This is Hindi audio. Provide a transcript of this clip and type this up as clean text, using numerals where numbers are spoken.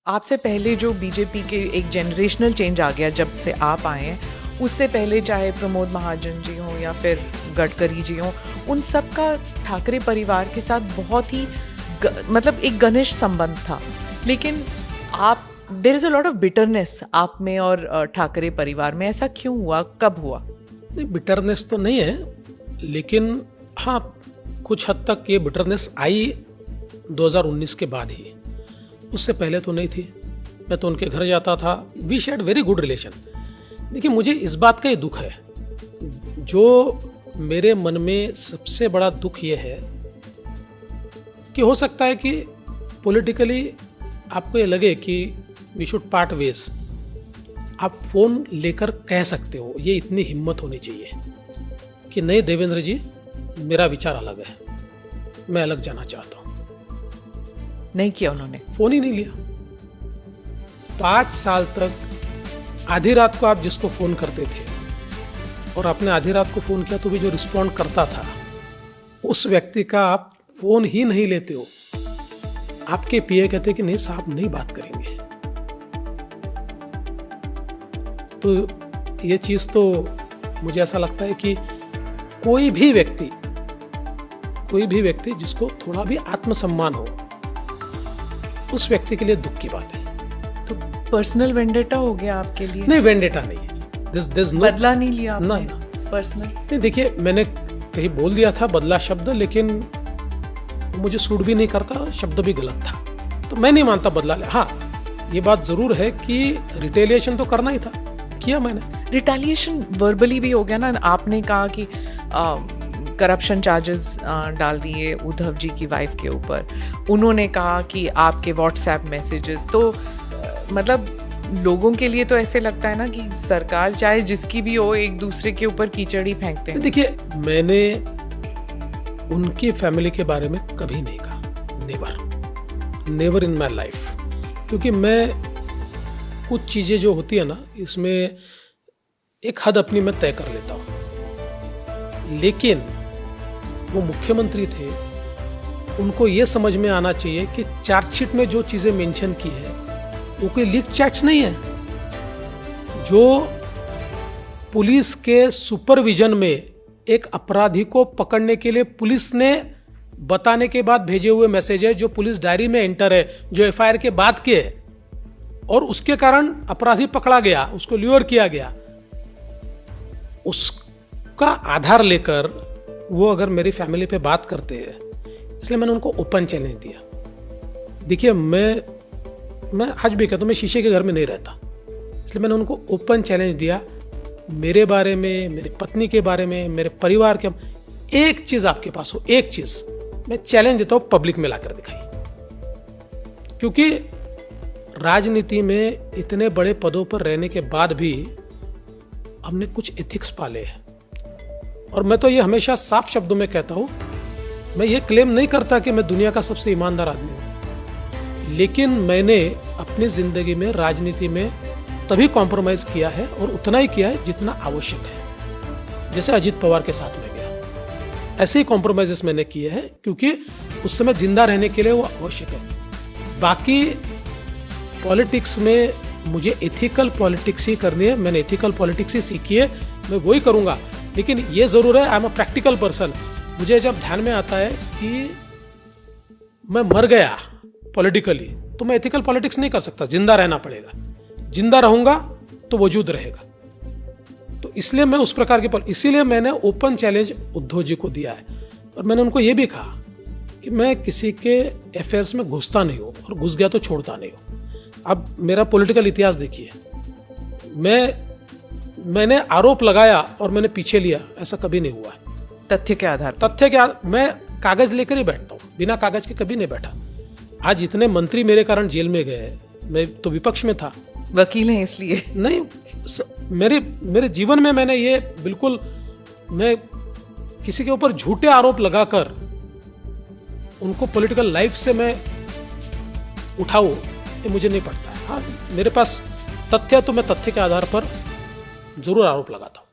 आपसे पहले जो बीजेपी के एक जनरेशनल चेंज आ गया जब से आप आए हैं, उससे पहले चाहे प्रमोद महाजन जी हों या फिर गडकरी जी हों, उन सब का ठाकरे परिवार के साथ बहुत ही मतलब एक घनिष्ठ संबंध था। लेकिन आप there is a lot of bitterness आप में और ठाकरे परिवार में। ऐसा क्यों हुआ, कब हुआ? नहीं, बिटरनेस तो नहीं है, लेकिन हाँ कुछ हद तक ये बिटरनेस आई 2019 के बाद ही, उससे पहले तो नहीं थी। मैं तो उनके घर जाता था, we shared very good relation. देखिए, मुझे इस बात का ही दुख है, जो मेरे मन में सबसे बड़ा दुख ये है कि हो सकता है कि पॉलिटिकली आपको ये लगे कि वी शुड पार्ट वेज। आप फोन लेकर कह सकते हो, ये इतनी हिम्मत होनी चाहिए कि नहीं देवेंद्र जी, मेरा विचार अलग है, मैं अलग जाना चाहता हूं। नहीं किया उन्होंने, फोन ही नहीं लिया। 5 साल तक आधी रात को आप जिसको फोन करते थे और आपने आधी रात को फोन किया तो भी जो रिस्पॉन्ड करता था, उस व्यक्ति का आप फोन ही नहीं लेते हो। आपके पीए कहते कि नहीं साहब, नहीं बात करेंगे। तो ये चीज तो मुझे ऐसा लगता है कि कोई भी व्यक्ति जिसको थोड़ा भी आत्मसम्मान हो, उस व्यक्ति के लिए दुख की बात है। तो पर्सनल वेंडेटा हो गया आपके लिए? नहीं, वेंडेटा नहीं है। बदला नहीं लिया आपने? ना पर्सनल नहीं। देखिए, मैंने कहीं बोल दिया था बदला शब्द, लेकिन मुझे सूट भी नहीं करता, शब्द भी गलत था, तो मैं नहीं मानता बदला ले। हाँ, ये बात जरूर है कि रिटेलिएशन तो करना ही था, किया मैंने। रिटेलिएशन वर्बली भी हो गया ना। आपने कहा कि करप्शन चार्जेस डाल दिए उद्धव जी की वाइफ के ऊपर। उन्होंने कहा कि आपके व्हाट्सएप मैसेजेस तो मतलब लोगों के लिए तो ऐसे लगता है ना कि सरकार चाहे जिसकी भी हो, एक दूसरे के ऊपर कीचड़ ही फेंकते हैं। देखिए, मैंने उनकी फैमिली के बारे में कभी नहीं कहा, नेवर इन माई लाइफ। क्योंकि मैं कुछ चीजें जो होती है ना, इसमें एक हद अपनी मैं तय कर लेता हूं। लेकिन वो मुख्यमंत्री थे, उनको ये समझ में आना चाहिए कि चार्जशीट में जो चीजें मेंशन की है वो कोई लीक चैट्स नहीं है। जो पुलिस के सुपरविजन में एक अपराधी को पकड़ने के लिए पुलिस ने बताने के बाद भेजे हुए मैसेज है, जो पुलिस डायरी में एंटर है, जो एफआईआर के बाद के है, और उसके कारण अपराधी पकड़ा गया, उसको ल्यूर किया गया, उसका आधार लेकर वो अगर मेरी फैमिली पे बात करते हैं, इसलिए मैंने उनको ओपन चैलेंज दिया। देखिए, मैं आज भी कहता हूं, मैं शीशे के घर में नहीं रहता, इसलिए मैंने उनको ओपन चैलेंज दिया। मेरे बारे में, मेरी पत्नी के बारे में, मेरे परिवार के, एक चीज आपके पास हो, एक चीज मैं चैलेंज देता हूं, पब्लिक में लाकर दिखाई। क्योंकि राजनीति में इतने बड़े पदों पर रहने के बाद भी हमने कुछ एथिक्स पाले हैं। और मैं तो ये हमेशा साफ शब्दों में कहता हूं, मैं ये क्लेम नहीं करता कि मैं दुनिया का सबसे ईमानदार आदमी हूं, लेकिन मैंने अपनी जिंदगी में राजनीति में तभी कॉम्प्रोमाइज किया है, और उतना ही किया है जितना आवश्यक है। जैसे अजित पवार के साथ में गया, ऐसे ही कॉम्प्रोमाइजेस मैंने किए हैं, क्योंकि उस समय जिंदा रहने के लिए वो आवश्यक है। बाकी पॉलिटिक्स में मुझे एथिकल पॉलिटिक्स ही करनी है, मैंने एथिकल पॉलिटिक्स ही सीखी है, मैं वही करूंगा। लेकिन ये जरूर है, I am a practical person. मुझे जब ध्यान में आता है कि मैं मर गया पॉलिटिकली, तो मैं एथिकल पॉलिटिक्स नहीं कर सकता, जिंदा रहना पड़ेगा। जिंदा रहूंगा तो वजूद रहेगा। तो इसलिए मैं उस प्रकार के इसीलिए मैंने ओपन चैलेंज उद्धव जी को दिया है। और मैंने उनको यह भी कहा कि मैं किसी के अफेयर्स में घुसता नहीं हूं, और घुस गया तो छोड़ता नहीं हूं। अब मेरा पॉलिटिकल इतिहास देखिए, मैंने आरोप लगाया और मैंने पीछे लिया, ऐसा कभी नहीं हुआ है। तथ्य के आधार मैं कागज लेकर ही बैठता हूं, बिना कागज के कभी नहीं बैठा। आज इतने मंत्री मेरे कारण जेल में गए, मैं तो विपक्ष में था, वकील हैं इसलिए नहीं। मेरे जीवन में मैंने ये बिल्कुल, मैं किसी के ऊपर झूठे आरोप लगाकर उनको पॉलिटिकल लाइफ से मैं उठाऊं, ये मुझे नहीं पड़ता है। हाँ, मेरे पास तथ्य, तो मैं तथ्य के आधार पर जरूर आरोप लगाता हूं।